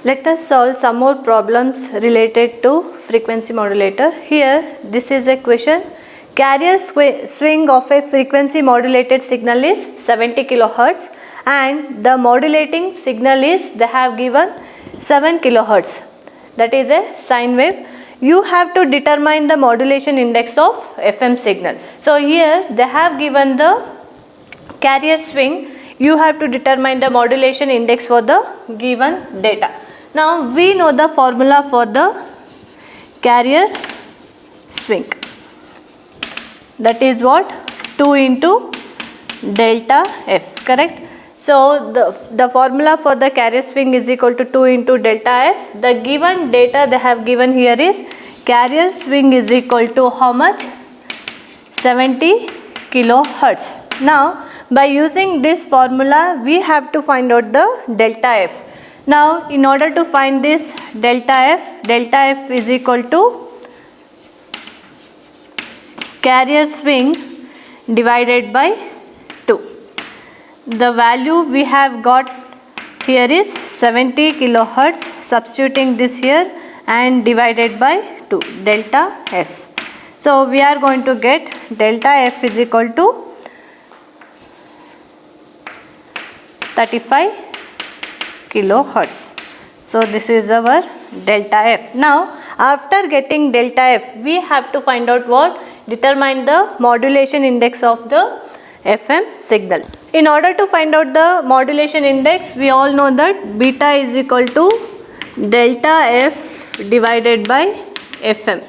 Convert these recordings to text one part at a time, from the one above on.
Let us solve some more problems related to frequency modulator. Here this is a question. Carrier swing of a frequency modulated signal is 70 kilohertz and the modulating signal is, they have given 7 kilohertz, that is a sine wave. You have to determine the modulation index of FM signal. So here they have given the carrier swing, you have to determine the modulation index for the given data. Now we know the formula for the carrier swing, that is what, 2 into delta F, correct? So the formula for the carrier swing is equal to 2 into delta F. The given data they have given here is carrier swing is equal to how much? 70 kilohertz. Now by using this formula we have to find out the delta F. Now in order to find this delta F is equal to carrier swing divided by 2. The value we have got here is 70 kilohertz, substituting this here and divided by 2, delta F. So we are going to get delta F is equal to 35 kilohertz. So this is our delta F. Now after getting delta F we have to find out what? Determine the modulation index of the FM signal. In order to find out the modulation index, we all know that beta is equal to delta F divided by FM.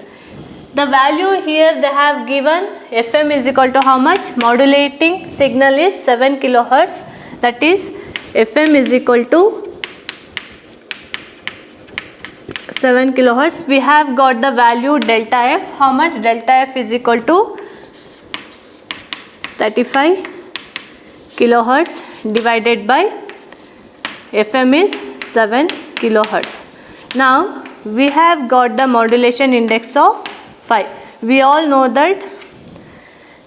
The value here they have given, FM is equal to how much? Modulating signal is 7 kilohertz, that is FM is equal to 7 kilohertz. We have got the value delta F. How much? Delta F is equal to 35 kilohertz divided by FM is 7 kilohertz. Now we have got the modulation index of 5. We all know that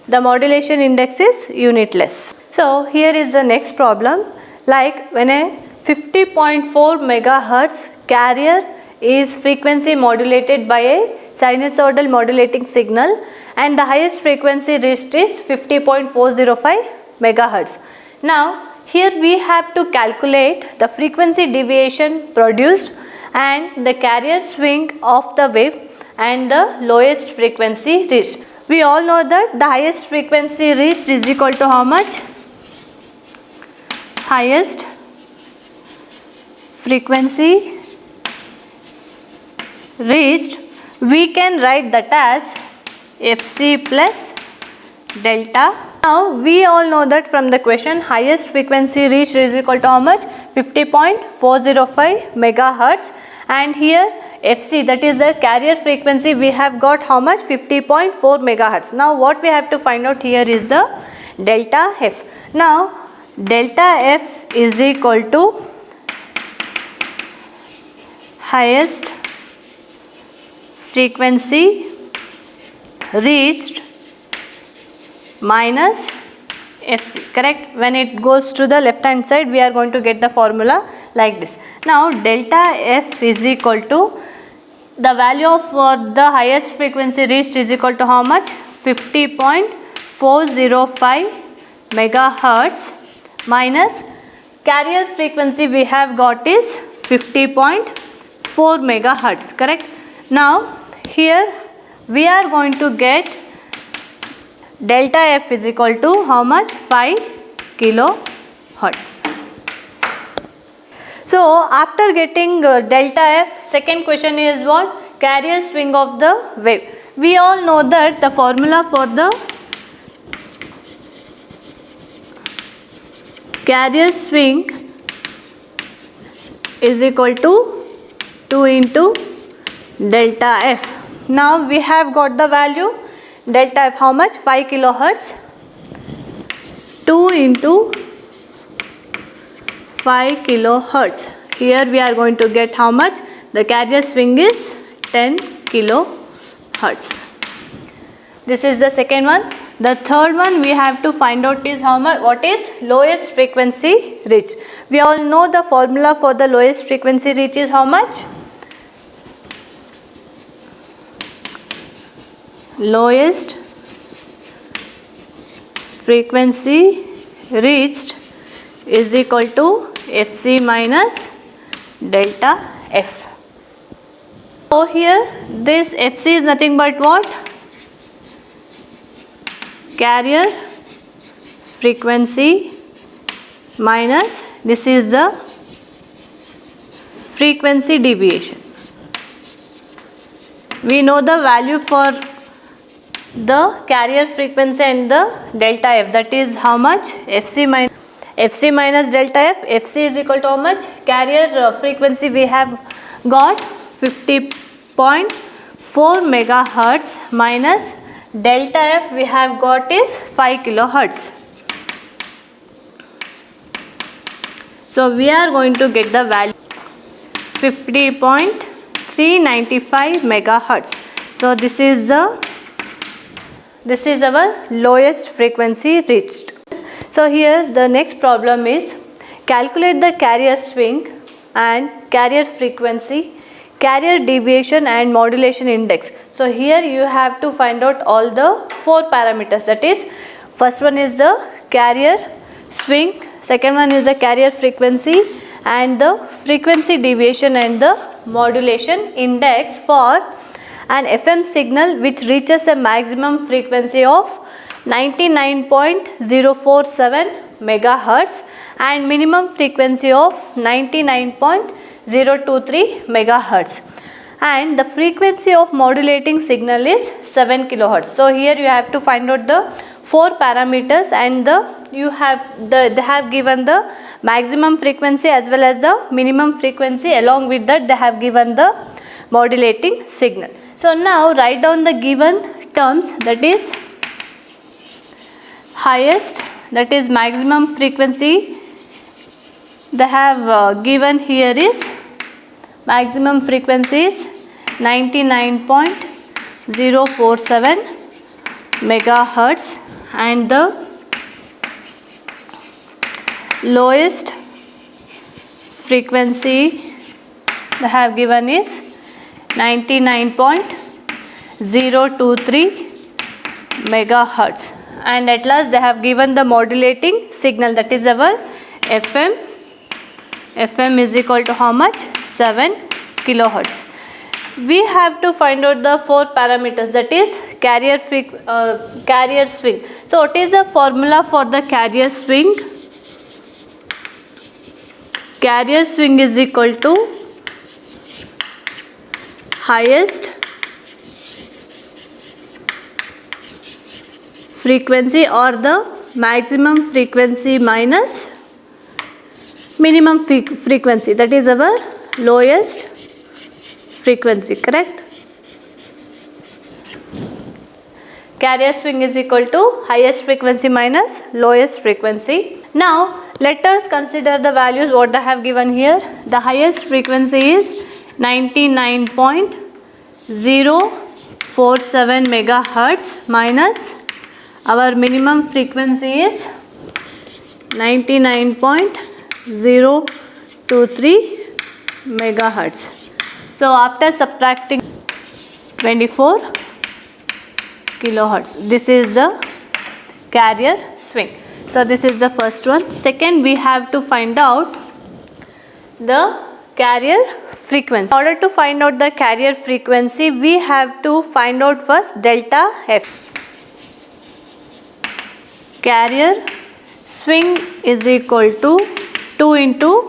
the modulation index is unitless. So here is the next problem. Like when a 50.4 megahertz carrier is frequency modulated by a sinusoidal modulating signal and the highest frequency reached is 50.405 megahertz. Now here we have to calculate the frequency deviation produced and the carrier swing of the wave and the lowest frequency reached. We all know that the highest frequency reached is equal to how much? Highest frequency reached, we can write that as Fc plus delta. Now we all know that from the question highest frequency reached is equal to how much? 50.405 megahertz, and here Fc, that is the carrier frequency, we have got how much? 50.4 megahertz. Now what we have to find out here is the delta F. Now delta F is equal to highest frequency reached minus Fc, correct? When it goes to the left hand side we are going to get the formula like this. Now delta F is equal to the value of the highest frequency reached is equal to how much? 50.405 megahertz minus carrier frequency we have got is 50.4 megahertz, correct? Now here we are going to get delta F is equal to how much? 5 kilohertz. So after getting delta F, second question is what? Carrier swing of the wave. We all know that the formula for the carrier swing is equal to 2 into delta F. Now we have got the value delta F, how much? 5 kilohertz. 2 into 5 kilohertz. Here we are going to get how much? The carrier swing is 10 kilohertz. This is the second one. The third one we have to find out is how much, what is lowest frequency reached. We all know the formula for the lowest frequency reach is how much? Lowest frequency reached is equal to Fc minus delta F. So here this Fc is nothing but what? Carrier frequency minus this is the frequency deviation. We know the value for the carrier frequency and the delta F, that is how much? Fc minus delta F. Fc is equal to how much? Carrier frequency we have got 50.4 megahertz minus delta F we have got is 5 kilohertz. So we are going to get the value 50.395 megahertz. So this is our lowest frequency reached. So here the next problem is calculate the carrier swing and carrier frequency, carrier deviation and modulation index. So here you have to find out all the 4 parameters, that is first one is the carrier swing, second one is the carrier frequency and the frequency deviation and the modulation index for an FM signal which reaches a maximum frequency of 99.047 megahertz and minimum frequency of 99.023 megahertz, and the frequency of modulating signal is 7 kilohertz. So here you have to find out the 4 parameters and they have given the maximum frequency as well as the minimum frequency, along with that they have given the modulating signal. So now write down the given terms, that is highest, that is maximum frequency they have given here is maximum frequency is 99.047 megahertz and the lowest frequency they have given is 99.023 megahertz, and at last they have given the modulating signal, that is our FM. FM is equal to how much? 7 kilohertz. We have to find out the 4 parameters, that is carrier swing. So what is the formula for the carrier swing? Carrier swing is equal to highest frequency or the maximum frequency minus minimum frequency, that is our lowest frequency, correct? Carrier swing is equal to highest frequency minus lowest frequency. Now let us consider the values what they have given here. The highest frequency is 99.047 megahertz minus our minimum frequency is 99.023 megahertz. So after subtracting 24 kilohertz, this is the carrier swing. So this is the first one. Second, we have to find out the carrier frequency. In order to find out the carrier frequency, we have to find out first delta F. Carrier swing is equal to 2 into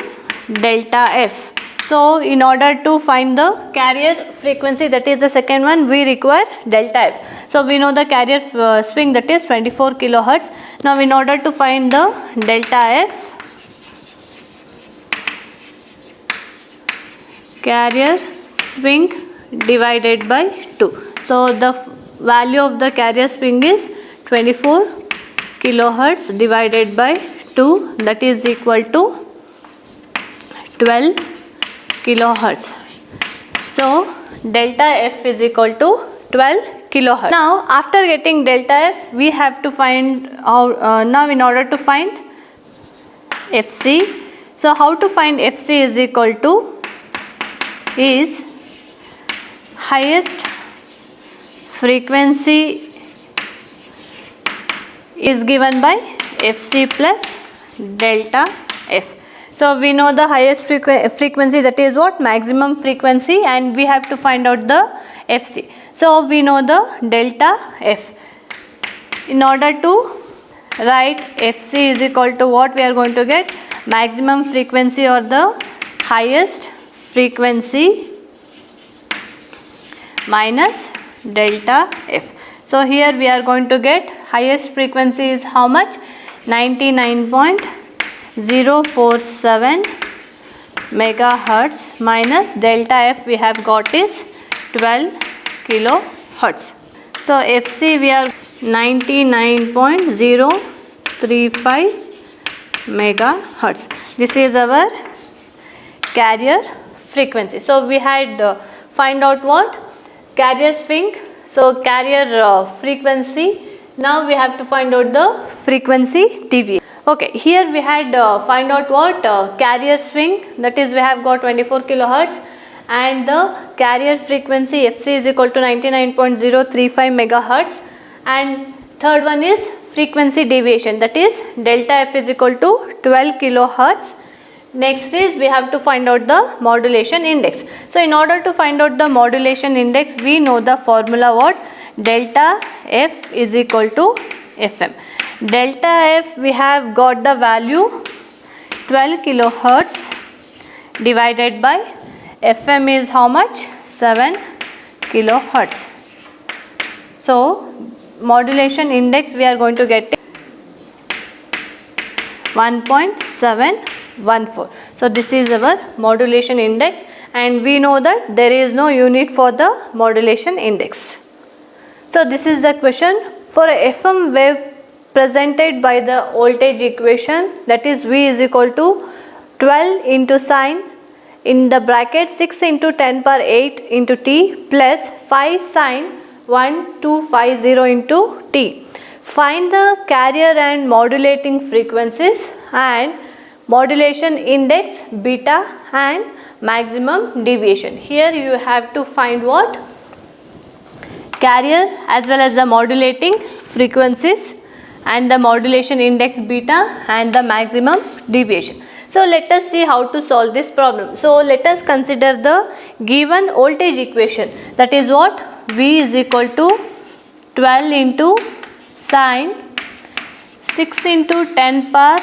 delta F. So in order to find the carrier frequency, that is the second one, we require delta F. So we know the carrier swing, that is 24 kilohertz. Now in order to find the delta F, carrier swing divided by 2. So the value of the carrier swing is 24 kilohertz divided by 2, that is equal to 12 kilohertz. So delta F is equal to 12 kilohertz. Now after getting delta f, we have to find now in order to find fc. So how to find fc is equal to is highest frequency is given by fc plus delta f. So we know the highest frequency, that is what, maximum frequency, and we have to find out the fc. So we know the delta f. In order to write fc is equal to what, we are going to get maximum frequency or the highest frequency minus delta f. So here we are going to get highest frequency is how much, 99.047 megahertz minus delta f we have got is 12 kilohertz. So fc we are 99.035 megahertz. This is our carrier frequency. So we had find out what, carrier swing. So carrier frequency. Now we have to find out the frequency deviation. Okay, here we had find out what, carrier swing, that is we have got 24 kilohertz, and the carrier frequency fc is equal to 99.035 megahertz, and third one is frequency deviation, that is delta f is equal to 12 kilohertz. Next is we have to find out the modulation index. So in order to find out the modulation index, we know the formula what, delta f is equal to fm. Delta f we have got the value 12 kilohertz divided by fm is how much, 7 kilohertz. So modulation index we are going to get 1.714. So this is our modulation index, and we know that there is no unit for the modulation index. So this is the question for a FM wave presented by the voltage equation, that is V is equal to 12 into sine in the bracket 6 into 10 power 8 into t plus 5 sine 1250 into t. Find the carrier and modulating frequencies and modulation index beta and maximum deviation. Here you have to find what, carrier as well as the modulating frequencies and the modulation index beta and the maximum deviation. So let us see how to solve this problem. So let us consider the given voltage equation, that is what, V is equal to 12 into sine 6 into 10 power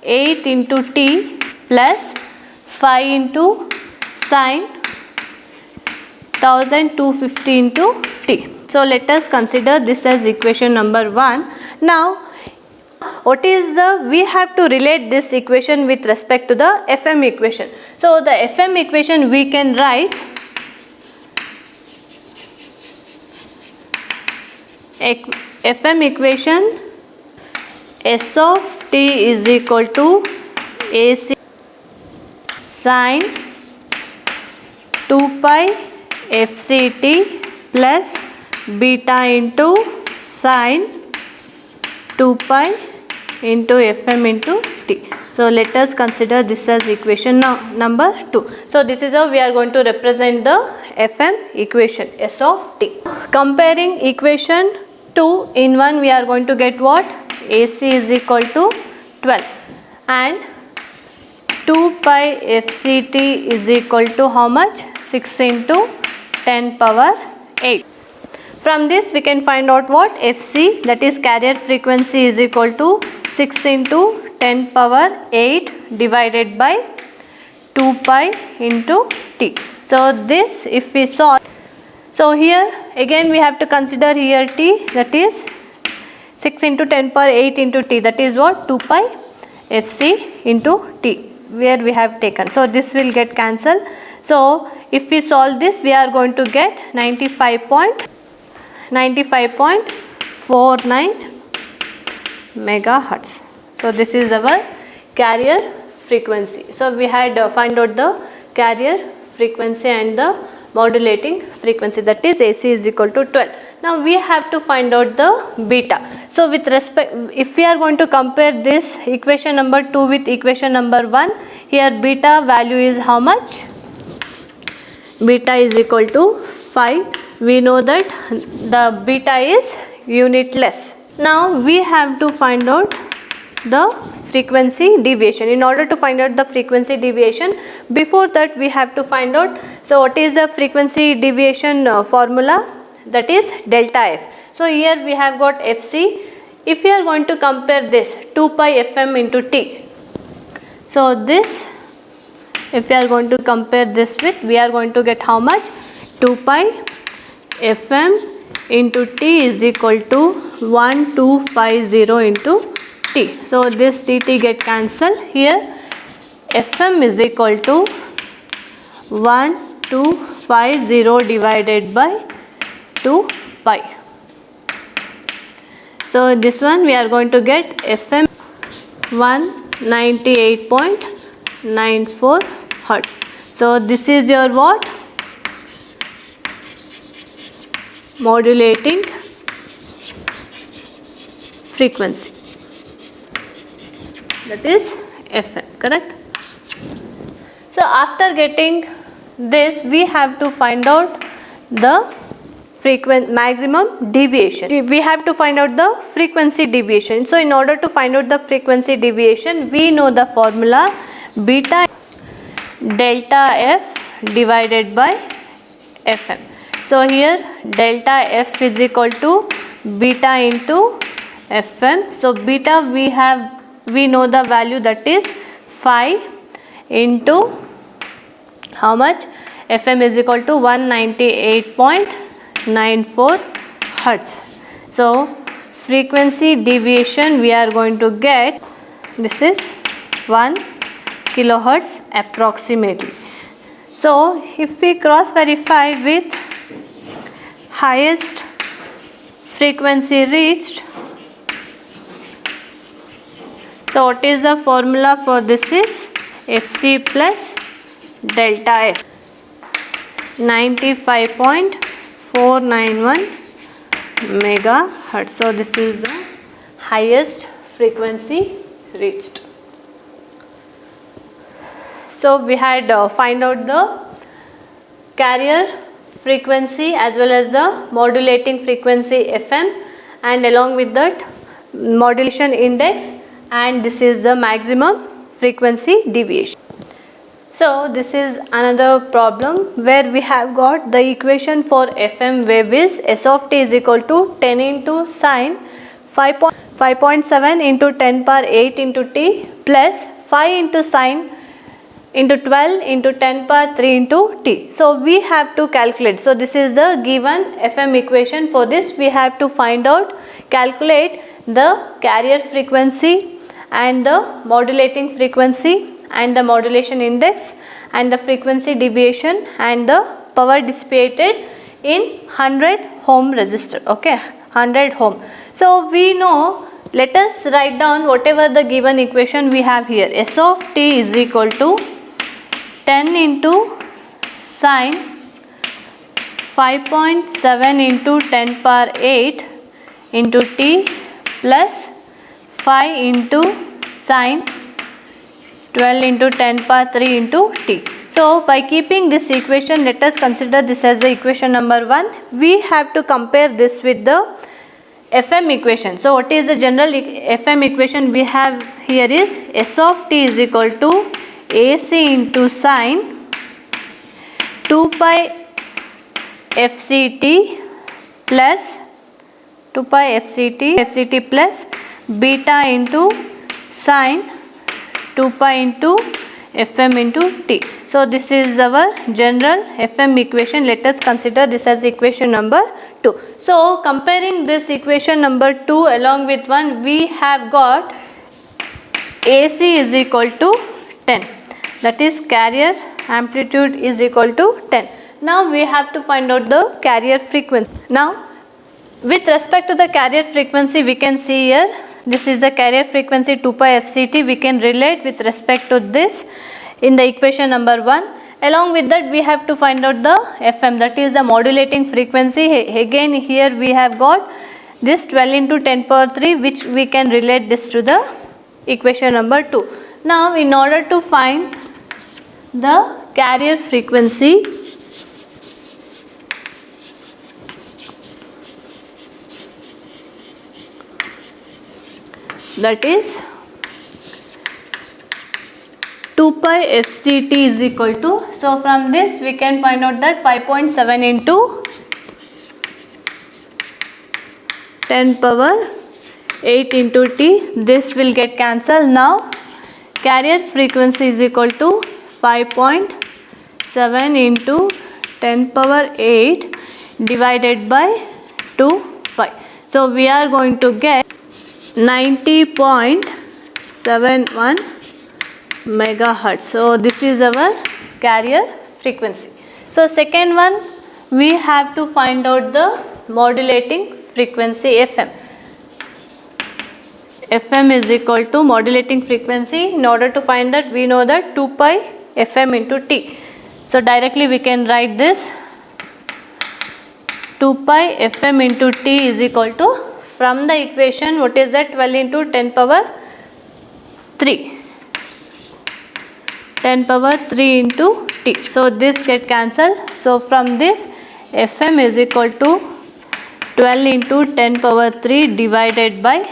8 into t plus 5 into sine 1250 into t. So let us consider this as equation number 1. Now what is the, we have to relate this equation with respect to the FM equation. So the FM equation we can write FM equation, S of t is equal to AC sine 2 pi FCT plus beta into sine 2 pi into FM into t. So let us consider this as equation number 2. So this is how we are going to represent the FM equation, S of t. Comparing equation 2 in 1, we are going to get what, AC is equal to 12 and 2 pi FCT is equal to how much, 6 into 10 power 8. From this we can find out what, FC, that is carrier frequency, is equal to 6 into 10 power 8 divided by 2 pi into t. So this if we solve, so here again we have to consider here t, that is 6 into 10 power 8 into t, that is what, 2 pi fc into t, where we have taken. So this will get cancelled. So if we solve this, we are going to get 95.49 megahertz. So this is our carrier frequency. So we had find out the carrier frequency and the modulating frequency, that is AC is equal to 12. Now we have to find out the beta. So with respect, if we are going to compare this equation number 2 with equation number 1, here beta value is how much? Beta is equal to 5. We know that the beta is unitless. Now we have to find out the frequency deviation. In order to find out the frequency deviation, before that we have to find out, so what is the frequency deviation formula? That is delta f. So here we have got fc. If we are going to compare this 2 pi fm into t, so this, if we are going to compare this with, we are going to get how much? 2 pi fm into t is equal to 1250 into t. So this dt get cancelled. Here fm is equal to 1250 divided by 2 pi. So this one we are going to get fm 198.94 hertz. So this is your what? Modulating frequency, that is fm, correct? So after getting this, we have to find out the maximum deviation. We have to find out the frequency deviation. So in order to find out the frequency deviation, we know the formula beta delta f divided by fm. So here delta f is equal to beta into fm. So beta we know the value, that is 5 into how much? fm is equal to 198.94 hertz. So frequency deviation we are going to get, this is 1 kilohertz approximately. So if we cross verify with highest frequency reached, so what is the formula for this is fc plus delta f, 95.491 megahertz. So this is the highest frequency reached. So we had find out the carrier frequency as well as the modulating frequency fm, and along with that modulation index, and this is the maximum frequency deviation. So this is another problem where we have got the equation for FM wave is S of t is equal to 10 into sine 5.7 into 10 power 8 into t plus 5 into sine into 12 into 10 power 3 into t. So we have to calculate. So this is the given FM equation. For this we have to find out, calculate the carrier frequency and the modulating frequency and the modulation index and the frequency deviation and the power dissipated in 100 ohm resistor. Okay, 100 ohm. So we know, let us write down whatever the given equation we have here. S of t is equal to 10 into sine 5.7 into 10 power 8 into t plus 5 into sine 12 into 10 power 3 into t. So by keeping this equation, let us consider this as the equation number 1. We have to compare this with the FM equation. So what is the general FM equation we have here is S of t is equal to AC into sine 2 pi FCT plus 2 pi FCT plus beta into sine 2 pi into FM into t. So this is our general FM equation. Let us consider this as equation number 2. So comparing this equation number 2 along with 1, we have got AC is equal to 10. That is carrier amplitude is equal to 10. Now we have to find out the carrier frequency. Now with respect to the carrier frequency, we can see here, this is the carrier frequency 2 pi FCT. We can relate with respect to this in the equation number 1, Along with that we have to find out the FM, that is the modulating frequency. Again here we have got this 12 into 10 power 3, which we can relate this to the equation number 2. Now in order to find the carrier frequency, that is 2 pi FCT is equal to, so from this we can find out that 5.7 into 10 power 8 into T, this will get cancelled. Now carrier frequency is equal to 5.7 into 10 power 8 divided by 2 pi. So we are going to get 90.71 megahertz. So this is our carrier frequency. So second one, we have to find out the modulating frequency FM. FM is equal to modulating frequency. In order to find that, we know that 2 pi FM into T. So directly we can write this 2 pi FM into T is equal to, from the equation, what is that, 12 into 10 power 3. 10 power 3 into T. So this get cancelled. So from this FM is equal to 12 into 10 power 3 divided by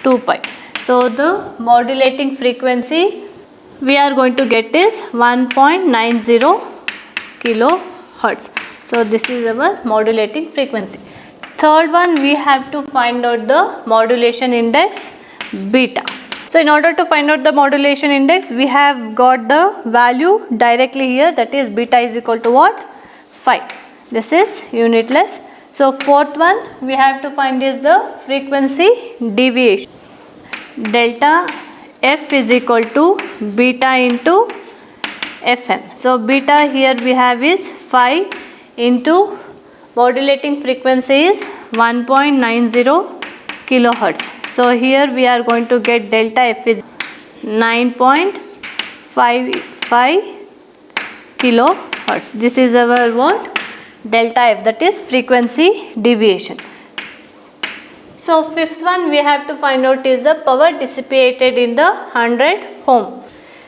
2 pi. So the modulating frequency we are going to get is 1.90 kilohertz. So this is our modulating frequency. Third one, we have to find out the modulation index beta. So in order to find out the modulation index, we have got the value directly here, that is beta is equal to what? 5. This is unitless. So fourth one we have to find is the frequency deviation. Delta F is equal to beta into FM. So beta here we have is 5 into modulating frequency is 1.90 kilohertz. So here we are going to get delta F is 9.55 kilohertz. This is our what? Delta F, that is frequency deviation. So fifth one we have to find out is the power dissipated in the 100 ohm.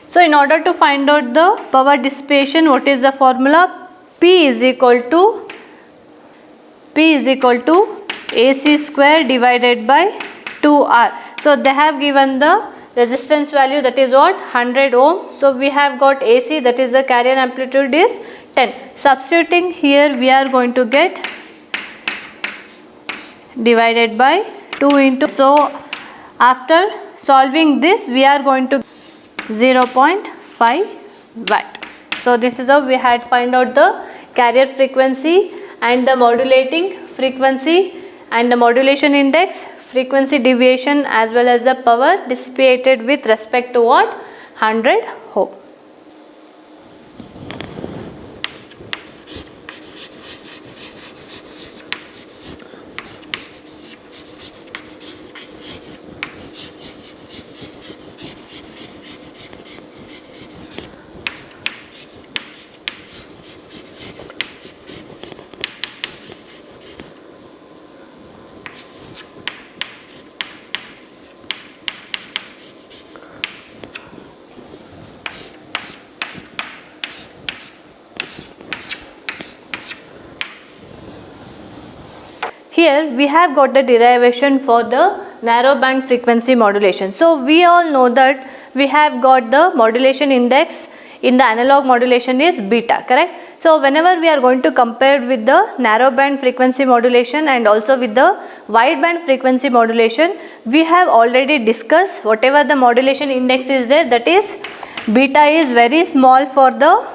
So in order to find out the power dissipation, what is the formula? P is equal to AC square divided by 2R. So they have given the resistance value, that is what, 100 ohm. So we have got AC, that is the carrier amplitude is 10. Substituting here we are going to get divided by 2 into, so after solving this we are going to 0.5 watt. So this is how we had find out the carrier frequency and the modulating frequency and the modulation index, frequency deviation, as well as the power dissipated with respect to what, 100 ohm. Here we have got the derivation for the narrow band frequency modulation. So we all know that we have got the modulation index in the analog modulation is beta, correct? So whenever we are going to compare with the narrow band frequency modulation and also with the wide band frequency modulation, we have already discussed whatever the modulation index is there, that is beta is very small for the,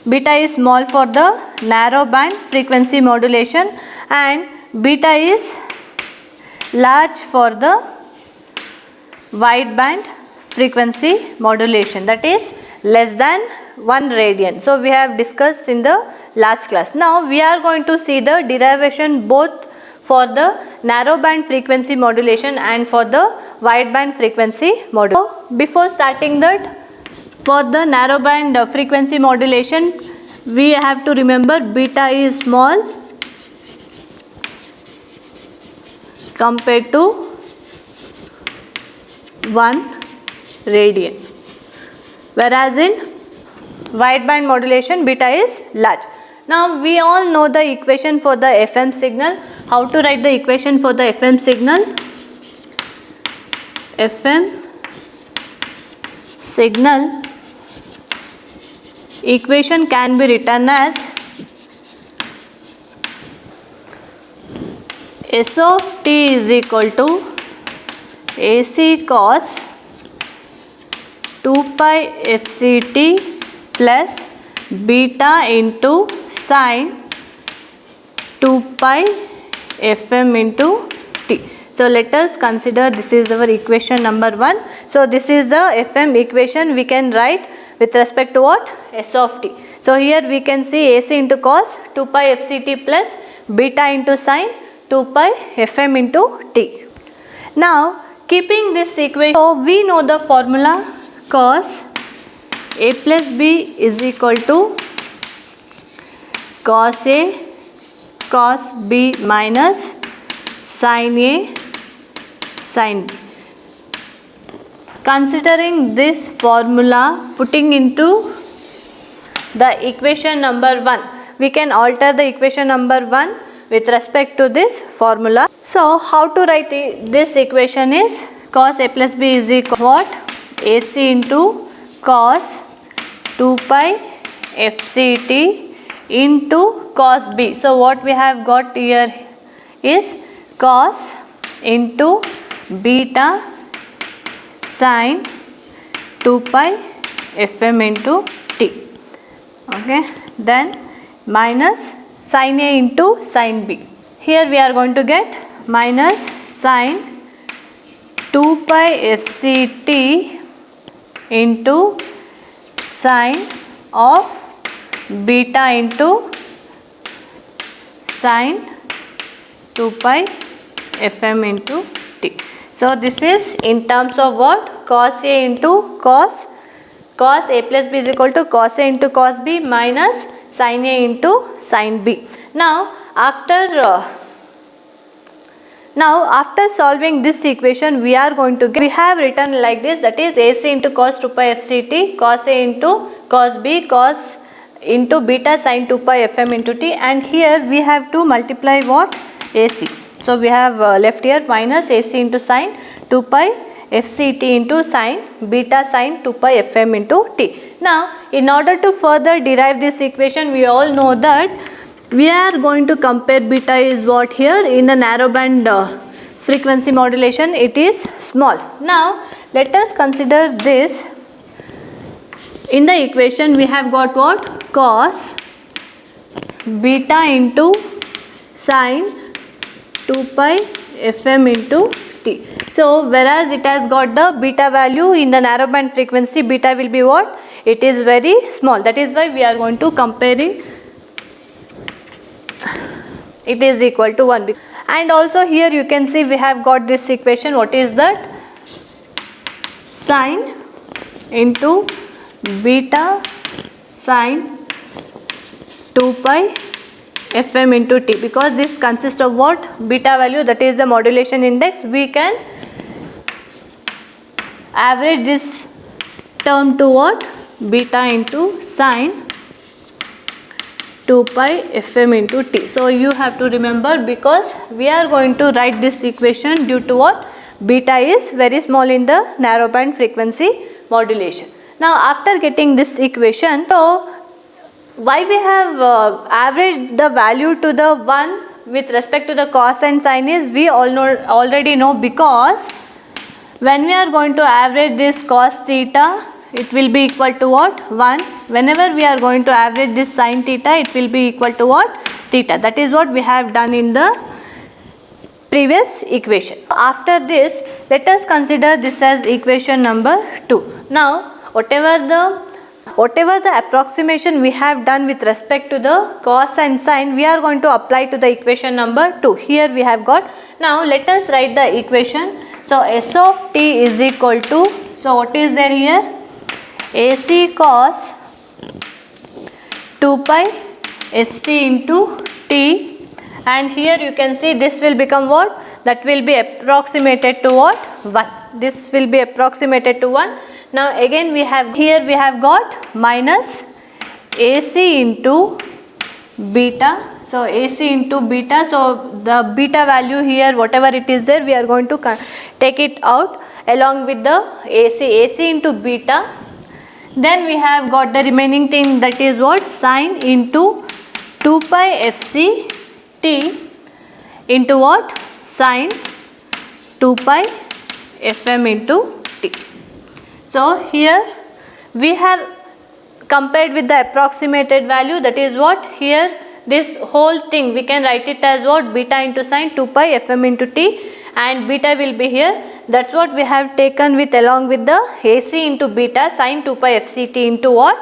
beta is small for the narrow band frequency modulation and beta is large for the wide band frequency modulation, that is less than 1 radian. So we have discussed in the last class. Now we are going to see the derivation both for the narrow band frequency modulation and for the wide band frequency modulation. So before starting that, For the narrowband frequency modulation, we have to remember beta is small compared to 1 radian, whereas in wideband modulation beta is large. Now we all know the equation for the FM signal. How to write the equation for the FM signal? FM signal equation can be written as S of t is equal to AC cos 2 pi FCT plus beta into sine 2 pi FM into t. So let us consider this is our equation number 1. So this is the FM equation we can write with respect to what? S of t. So here we can see AC into cos 2 pi FCT plus beta into sine 2 pi FM into t. Now keeping this equation, so we know the formula cos A plus B is equal to cos A cos B minus sin A sin B. Considering this formula, putting into the equation number 1, we can alter the equation number 1 with respect to this formula. So how to write this equation is cos A plus B is equal to what? AC into cos 2 pi FCT into cos B. So what we have got here is cos into beta sine 2 pi FM into t. Okay, then minus sin A into sin B. Here we are going to get minus sine 2 pi FCT into sine of beta into sine 2 pi FM into t. So this is in terms of what? Cos A into cos A plus B is equal to cos A into cos B minus sin A into sin B. Now after solving this equation, we are going to get, we have written like this, that is AC into cos 2 pi FCT cos A into cos B cos into beta sin 2 pi FM into t, and here we have to multiply what? AC. So we have left here minus AC into sin 2 pi FCT into sin beta sin 2 pi FM into t. Now in order to further derive this equation, we all know that we are going to compare beta is what here in the narrowband frequency modulation, it is small. Now let us consider this. In the equation we have got what? Cos beta into sin 2 pi FM into t. So whereas it has got the beta value in the narrowband frequency, beta will be what? It is very small. That is why we are going to comparing it is equal to 1. And also here you can see we have got this equation. What is that? Sine into beta sine 2 pi FM into t, because this consists of what? Beta value, that is the modulation index. We can average this term to what? Beta into sine 2 pi FM into t. So you have to remember, because we are going to write this equation due to what? Beta is very small in the narrowband frequency modulation. Now after getting this equation, so why we have averaged the value to the 1 with respect to the cos and sin is, we already know, because when we are going to average this cos theta, it will be equal to what? 1. Whenever we are going to average this sin theta, it will be equal to what? Theta. That is what we have done in the previous equation. After this, let us consider this as equation number 2. Now whatever the approximation we have done with respect to the cos and sin, we are going to apply to the equation number 2. Here we have got. Now let us write the equation. So S of t is equal to, so what is there here? AC cos 2 pi fc into t, and here you can see this will become what? That will be approximated to what? 1. This will be approximated to 1. Now again we have here we have got minus AC into beta. So AC into beta, so the beta value here whatever it is there we are going to take it out along with the AC into beta. Then we have got the remaining thing, that is what? Sine into 2 pi fc t into what? Sine 2 pi fm into t. So here we have compared with the approximated value, that is what? Here this whole thing we can write it as what? Beta into sine 2 pi fm into t, and beta will be here. That's what we have taken with along with the AC into beta, sine 2 pi fct into what?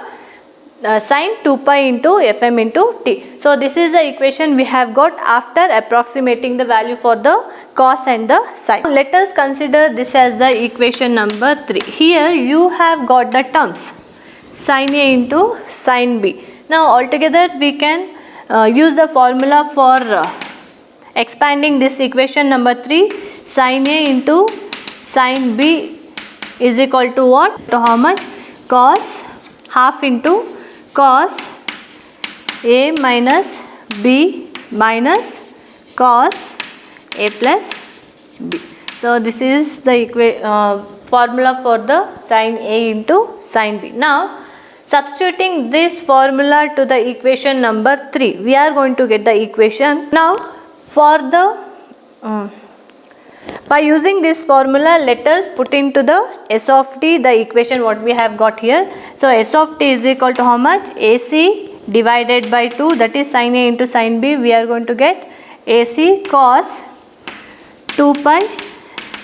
Sine 2 pi into fm into t. So this is the equation we have got after approximating the value for the cos and the sine. Let us consider this as the equation number 3. Here you have got the terms sin A into sin B. Now altogether we can use the formula for expanding this equation number 3. Sin A into sin B is equal to what? To how much? Cos half into cos A minus B minus cos A plus B. So this is the formula for the sin A into sin B. Now substituting this formula to the equation number 3, we are going to get the equation. Now for the by using this formula, let us put into the s of t the equation what we have got here. So s of t is equal to how much? AC divided by 2, that is sin A into sin B. We are going to get AC cos 2 pi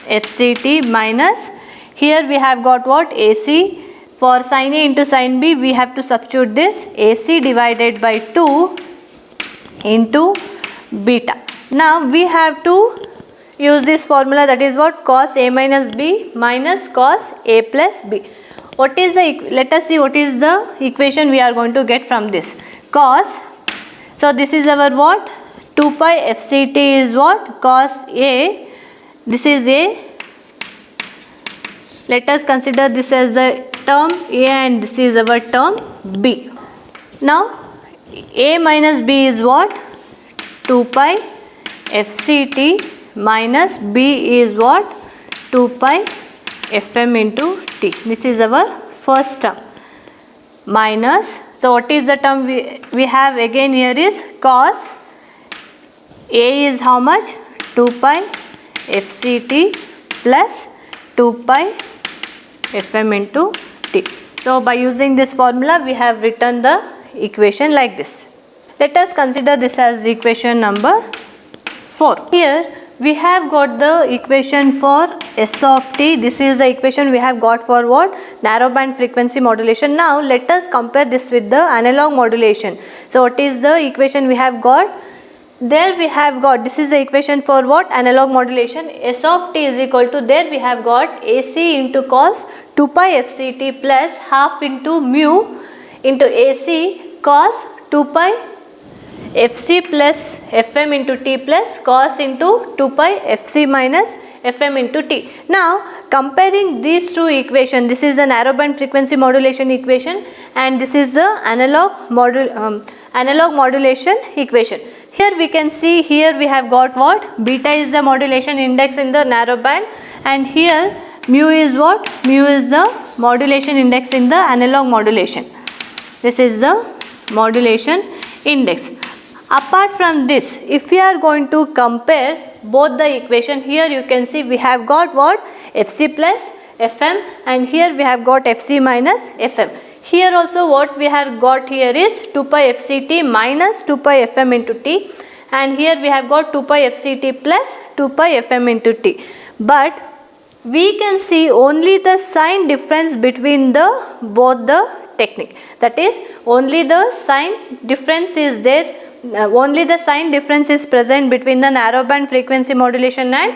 fct minus, here we have got what? AC. For sin A into sin B we have to substitute this AC divided by 2 into beta. Now we have to use this formula, that is what? Cos A minus B minus cos A plus B. What is the, let us see what is the equation we are going to get from this. Cos, so this is our what? 2 pi fct is what? Cos A, this is A. Let us consider this as the term A and this is our term B. Now A minus B is what? 2 pi fct minus B is what? 2 pi fm into t. This is our first term. Minus, so what is the term we have again here is cos A is how much? 2 pi fct plus 2 pi fm into t. So by using this formula we have written the equation like this. Let us consider this as equation number 4. Here we have got the equation for s of t. This is the equation we have got for what? Narrowband frequency modulation. Now let us compare this with the analog modulation. So what is the equation we have got? There we have got, this is the equation for what? Analog modulation. S of t is equal to, there we have got AC into cos 2 pi fct plus half into mu into AC cos 2 pi fc plus fm into t plus cos into 2 pi fc minus fm into t. Now comparing these two equations, this is the narrowband frequency modulation equation and this is the analog modulation equation. Here we can see, here we have got what? Beta is the modulation index in the narrowband, and here mu is what? Mu is the modulation index in the analog modulation. This is the modulation index. Apart from this, if we are going to compare both the equation, here you can see we have got what? Fc plus Fm, and here we have got Fc minus Fm. Here also what we have got here is 2 pi fct minus 2 pi fm into t, and here we have got 2 pi fct plus 2 pi fm into t. But we can see only the sign difference between the both the technique. That is, only the sign difference is there. Only the sign difference is present between the narrowband frequency modulation and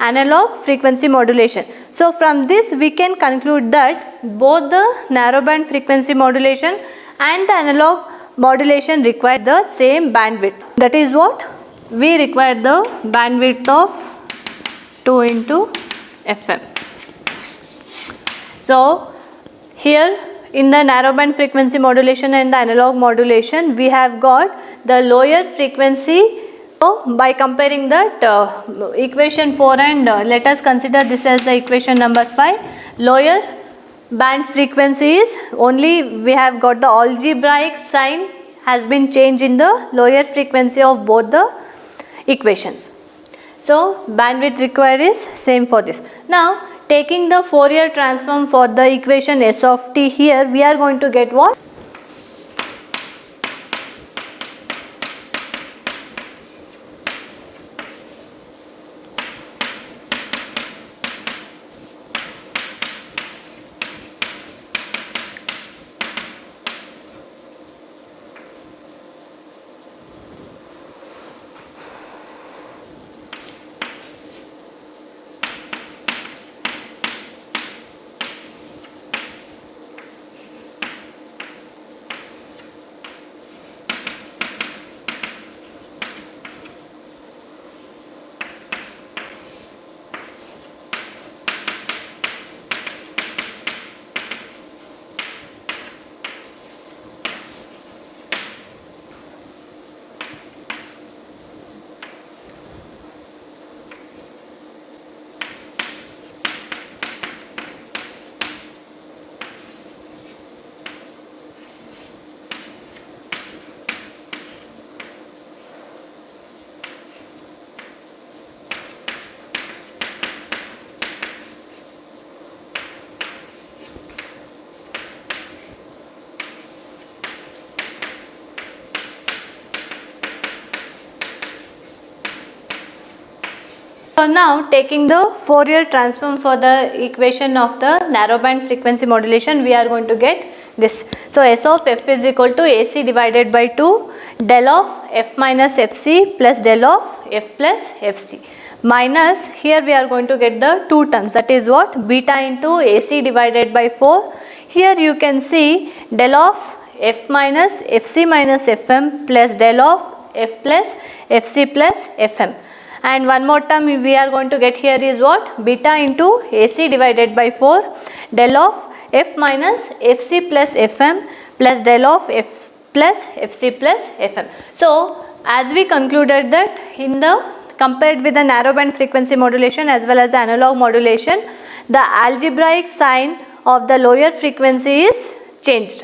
analog frequency modulation. So from this we can conclude that both the narrowband frequency modulation and the analog modulation require the same bandwidth. That is what? We require the bandwidth of 2 into FM. So here in the narrowband frequency modulation and the analog modulation, we have got the lower frequency. So by comparing that equation 4 and let us consider this as the equation number 5. Lower band frequency is only, we have got the algebraic sign has been changed in the lower frequency of both the equations. So bandwidth required is same for this. Now taking the Fourier transform for the equation S of t, here we are going to get what? So now taking the Fourier transform for the equation of the narrowband frequency modulation, we are going to get this. So S of f is equal to AC divided by 2 del of f minus fc plus del of f plus fc, minus here we are going to get the two terms, that is what? Beta into AC divided by 4. Here you can see del of f minus fc minus fm plus del of f plus fc plus fm. And one more term we are going to get here is what? Beta into AC divided by 4 del of f minus fc plus fm plus del of f plus fc plus fm. So as we concluded that in the compared with the narrowband frequency modulation as well as the analog modulation, the algebraic sign of the lower frequency is changed.